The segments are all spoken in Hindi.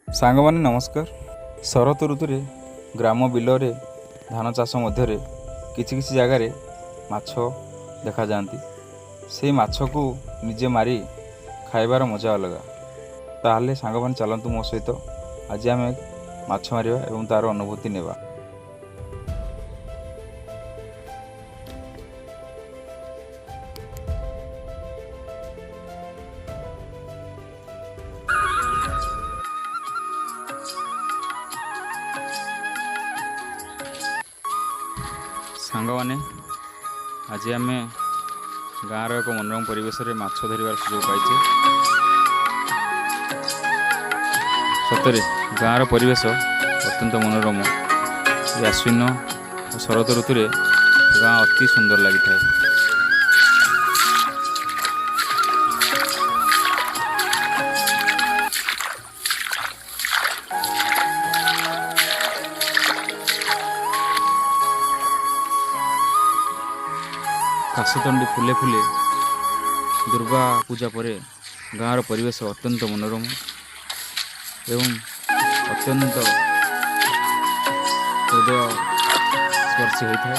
सांगमाने नमस्कार। शरत ऋतु ग्राम बिल रे धान चाष मध्य किसी किसी जगार माछ देखा जाती। से माछ को निजे मारी खाइबार मजा अलग। ताहले सांगमाने चलतु मो सहित आज आम माछ मारिबा एवं तार अनुभूति नेबा। सांग मैंने आज आम गाँव एक मनोरम परिवेश में माछ धरवार सुजोग पाइचे। सतरे गाँव परिवेश अत्यंत मनोरम। आश्विन और शरत ऋतु गाँ अति सुंदर लगी था। काशतंडी फुले फुले दुर्गा पूजा पर गाँव परिवेश अत्यंत मनोरम एवं अत्यंत हृदय स्पर्शी होता है।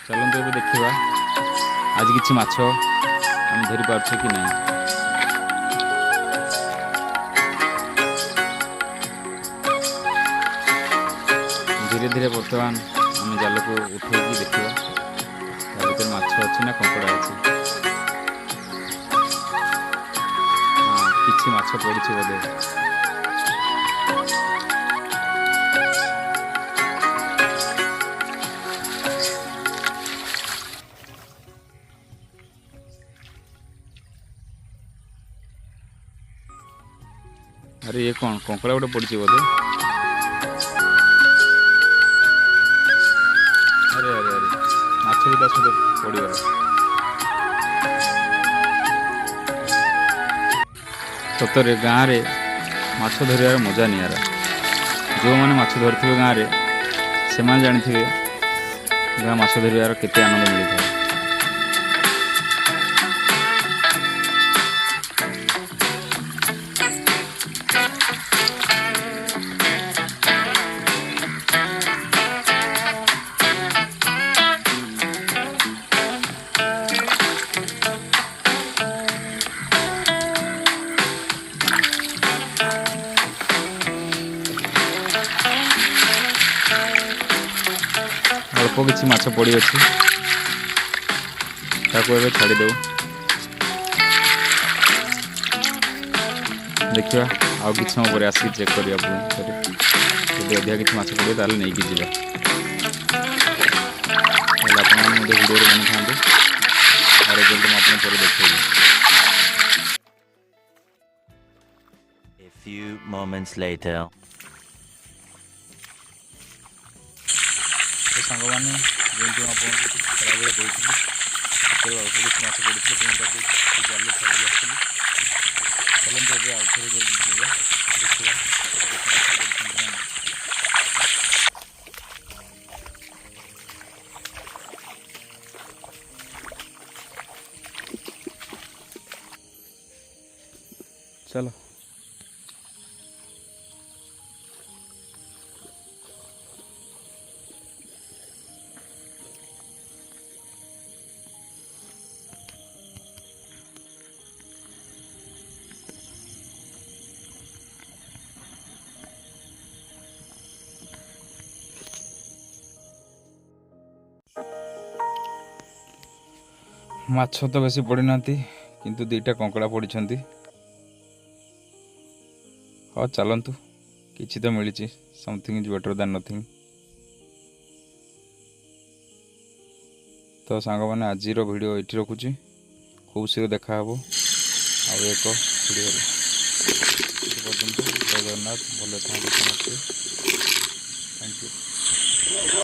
चलते ए देखा आज किसी माछ आम धरी पार्छ कि नहीं। धीरे धीरे बर्तमान आम जाल को उठे देखा भर माछ अच्छी ना कंकड़ा अच्छी। हाँ किसी माछ पड़ी बोधे। अरे ये कौन कंकड़ा गोटे पड़ी बोधे। अरे अरे अरे माछ भी दस पड़गला। सतरे गाँव में माछ धरवार मजा निरा। जो मैंने माछ धरते गाँव में से जानी गाँ माछ धरवार केते आनंद मिलता है। अल्प किसी माछ पड़ी अच्छी छाड़ी देव। देखा आउ कि समय आसिक चेक करवा जब अधिका किसी माछ पड़े ताल नहीं जावा। भिडियो बनी था और रिजल्ट मुझे पर देखिए। A few moments later. तो सांग मैंने जमी आपको खरा बेले कही अल्प किसी माछ पड़ी जाल छाड़ी आसती। चलते ए आउ थे देखा चलो। माछ तो बेसी पड़ी ना किंतु दीटा कंकड़ा पड़ी। हाँ चलतु किसी तो मिली। Something is better than nothing. तो सांग मैंने आज वीडियो ये रखुची। खूब शीघ्र देखा वो आउ एक वीडियो। जय जगन्नाथ। भले थैंक यू।